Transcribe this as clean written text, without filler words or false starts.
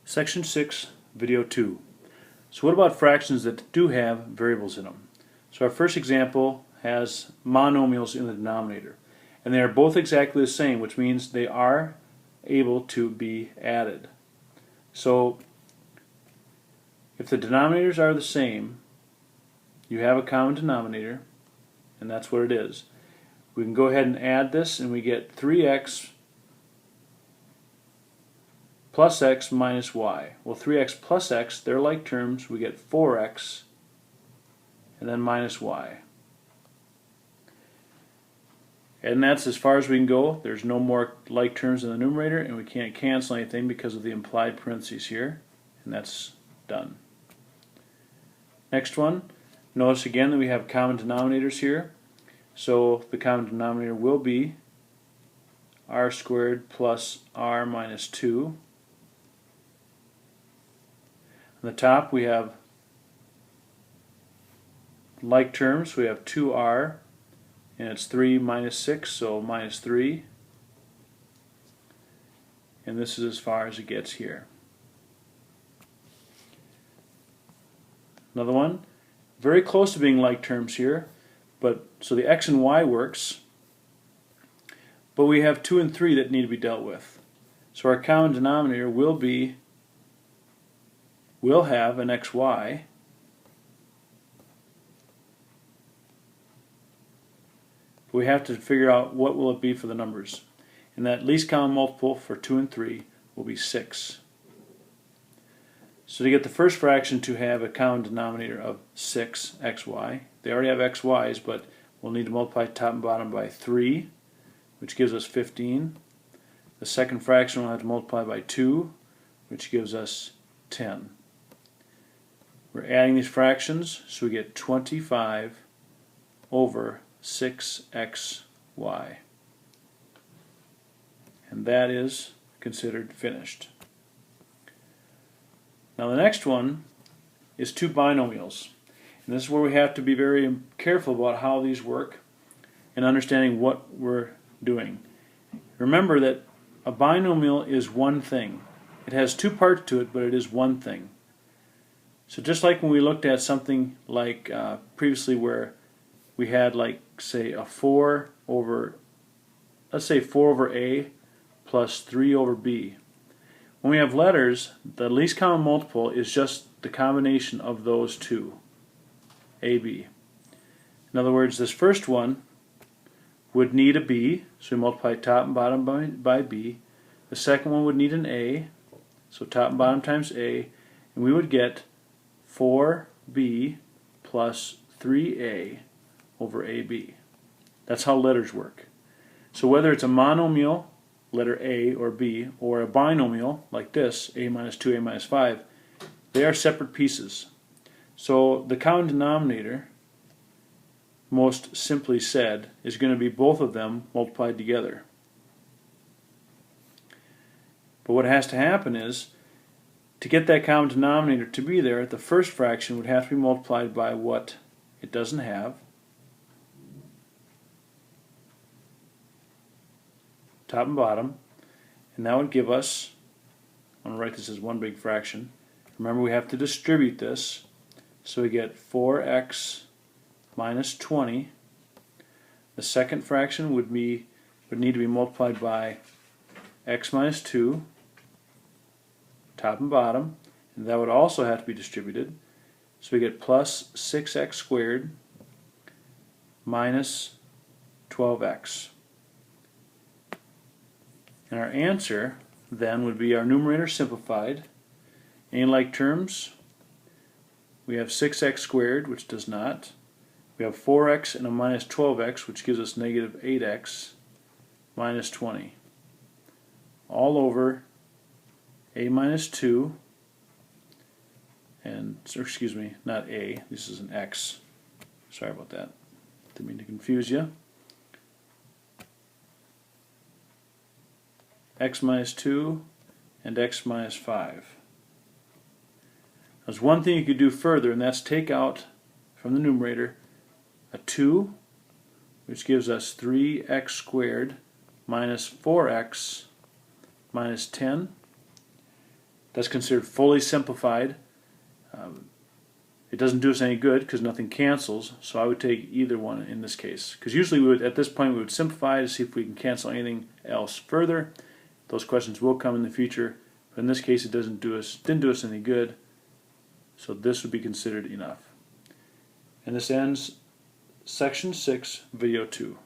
Section 6, Video 2. So what about fractions that do have variables in them? So our first example has monomials in the denominator. And they are both exactly the same, which means they are able to be added. So if the denominators are the same, you have a common denominator, and that's what it is. We can go ahead and add this, and we get 3x plus x minus y. Well, 3x plus x, they're like terms. We get 4x and then minus y. And that's as far as we can go. There's no more like terms in the numerator, and we can't cancel anything because of the implied parentheses here. And that's done. Next one, notice again that we have common denominators here. So the common denominator will be r squared plus r minus 2. On the top we have like terms. We have 2r, and it's 3 minus 6, so minus 3. And this is as far as it gets here. Another one, very close to being like terms here, but so the x and y works, but we have 2 and 3 that need to be dealt with. So our common denominator will have an xy, but we have to figure out what will it be for the numbers. And that least common multiple for 2 and 3 will be 6. So to get the first fraction to have a common denominator of 6xy, they already have xy's, but we'll need to multiply top and bottom by 3, which gives us 15. The second fraction we'll have to multiply by 2, which gives us 10. We're adding these fractions, so we get 25 over 6xy. And that is considered finished. Now the next one is two binomials. And this is where we have to be very careful about how these work and understanding what we're doing. Remember that a binomial is one thing. It has two parts to it, but it is one thing. So just like when we looked at something like previously where we had, like, say, a 4 over, let's say 4 over a plus 3 over b. When we have letters, the least common multiple is just the combination of those two, a, b. In other words, this first one would need a b, so we multiply top and bottom by b. The second one would need an a, so top and bottom times a, and we would get 4b plus 3a over ab. That's how letters work. So whether it's a monomial, letter a or b, or a binomial, like this, a minus 2, a minus 5, they are separate pieces. So the common denominator, most simply said, is going to be both of them multiplied together. But what has to happen is, to get that common denominator to be there, the first fraction would have to be multiplied by what it doesn't have, top and bottom, and that would give us, I'm going to write this as one big fraction. Remember, we have to distribute this, so we get 4x minus 20. The second fraction would need to be multiplied by x minus 2, top and bottom, and that would also have to be distributed. So we get plus 6x squared minus 12x. And our answer then would be our numerator simplified. Any like terms? We have 6x squared, which does not. We have 4x and a minus 12x, which gives us negative 8x minus 20. All over a minus 2, and, or excuse me, not a, this is an x. Sorry about that. Didn't mean to confuse you. X minus 2 and x minus 5. There's one thing you could do further, and that's take out from the numerator a 2, which gives us 3x squared minus 4x minus 10. That's considered fully simplified. It doesn't do us any good because nothing cancels, so I would take either one in this case. Because usually we would, at this point we would simplify to see if we can cancel anything else further. Those questions will come in the future, but in this case it didn't do us any good, so this would be considered enough. And this ends Section 6, Video 2.